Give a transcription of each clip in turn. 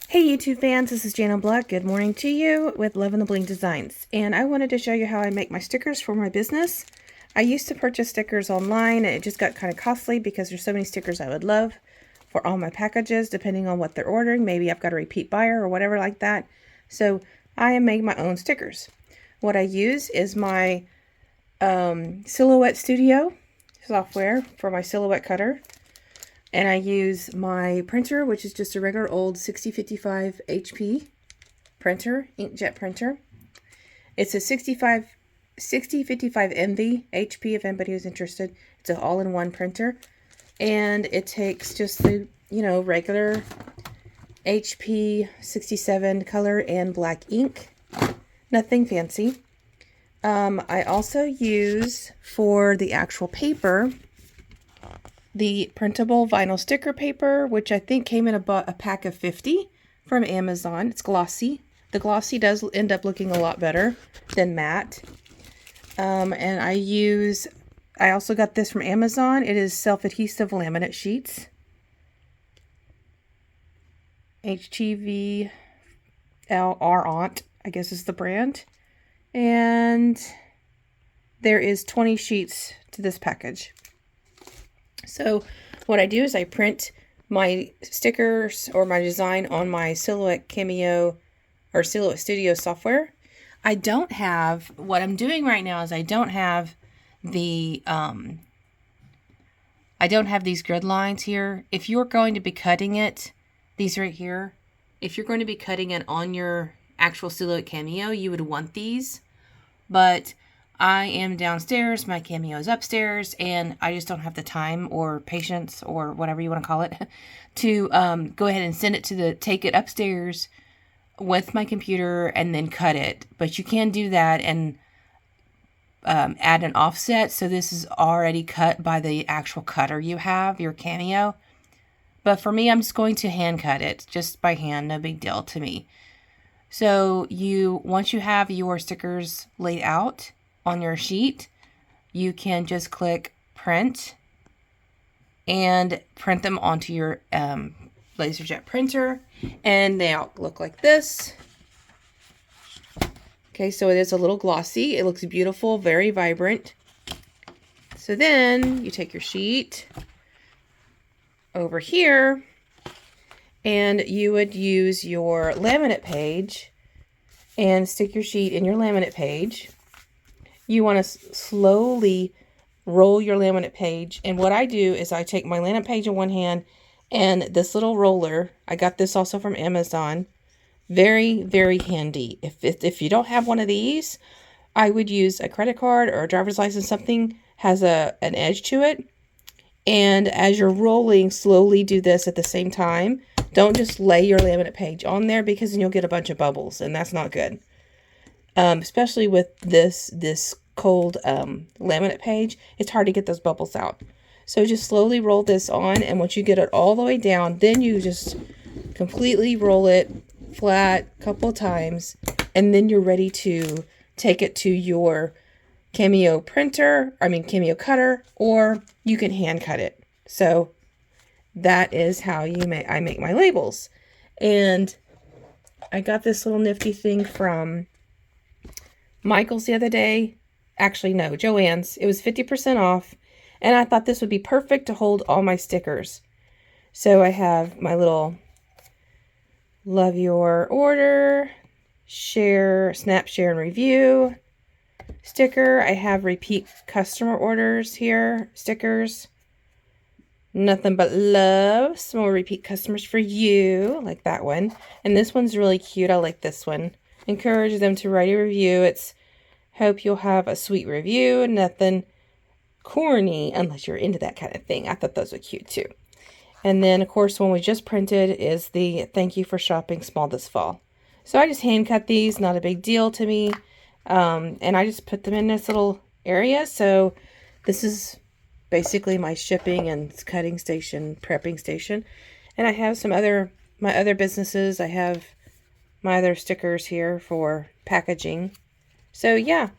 Hey YouTube fans, this is Jana Black. Good morning to you with Love in the Bling Designs. And I wanted to show you how I make my stickers for my business. I used to purchase stickers online and it just got kind of costly because there's so many stickers I would love for all my packages depending on what they're ordering. Maybe I've got a repeat buyer or whatever like that. So I am making my own stickers. What I use is my Silhouette Studio software for my silhouette cutter. And I use my printer, which is just a regular old 6055 HP printer, inkjet printer. It's a 6055 Envy HP if anybody was interested. It's an all-in-one printer. And it takes just the, regular HP 67 color and black ink. Nothing fancy. I also use for the actual paper the printable vinyl sticker paper, which I think came in a pack of 50 from Amazon. It's glossy. The glossy does end up looking a lot better than matte. And I also got this from Amazon. It is self-adhesive laminate sheets. HTV Aunt, I guess is the brand. And there is 20 sheets to this package. So what I do is I print my stickers or my design on my Silhouette Cameo or Silhouette Studio software. What I'm doing right now is I don't have these grid lines here. If you're going to be cutting it, these right here, if you're going to be cutting it on your actual Silhouette Cameo, you would want these. But I am downstairs, my Cameo is upstairs, and I just don't have the time or patience or whatever you want to call it to go ahead and take it upstairs with my computer and then cut it. But you can do that and add an offset. So this is already cut by the actual cutter you have, your Cameo. But for me, I'm just going to hand cut it just by hand, no big deal to me. So once you have your stickers laid out on your sheet, you can just click print and print them onto your LaserJet printer, and they all look like this. Okay, so it is a little glossy. It looks beautiful, very vibrant. So then you take your sheet over here and you would use your laminate page and stick your sheet in your laminate page. You want to slowly roll your laminate page. And what I do is I take my laminate page in one hand and this little roller. I got this also from Amazon. Very, very handy. If you don't have one of these, I would use a credit card or a driver's license. Something has an edge to it. And as you're rolling, slowly do this at the same time. Don't just lay your laminate page on there because then you'll get a bunch of bubbles, and that's not good. Especially with this cold laminate page, it's hard to get those bubbles out. So just slowly roll this on, and once you get it all the way down, then you just completely roll it flat a couple of times, and then you're ready to take it to your Cameo cutter, or you can hand cut it. So that is how I make my labels. And I got this little nifty thing from Michael's the other day. Actually, no, Joann's. It was 50% off. And I thought this would be perfect to hold all my stickers. So I have my little love your order, snap, share, and review sticker. I have repeat customer orders here, stickers. Nothing but love. Some more repeat customers for you, like that one. And this one's really cute. I like this one. Encourage them to write a review. It's hope you'll have a sweet review. Nothing corny unless you're into that kind of thing. I thought those were cute too. And then, of course, one we just printed is the thank you for shopping small this fall. So I just hand cut these. Not a big deal to me. And I just put them in this little area. So this is basically my shipping and cutting station, prepping station. And I have my other businesses. I have my other stickers here for packaging. So yeah,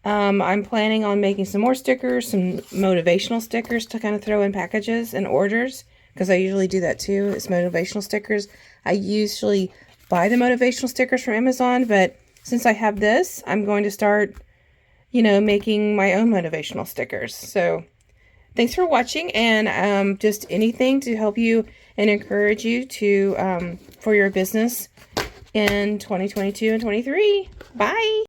I'm planning on making some more stickers, some motivational stickers to kind of throw in packages and orders because I usually do that too. It's motivational stickers. I usually buy the motivational stickers from Amazon, but since I have this, I'm going to start, you know, making my own motivational stickers. So thanks for watching, and just anything to help you and encourage you to for your business in 2022 and 23. Bye.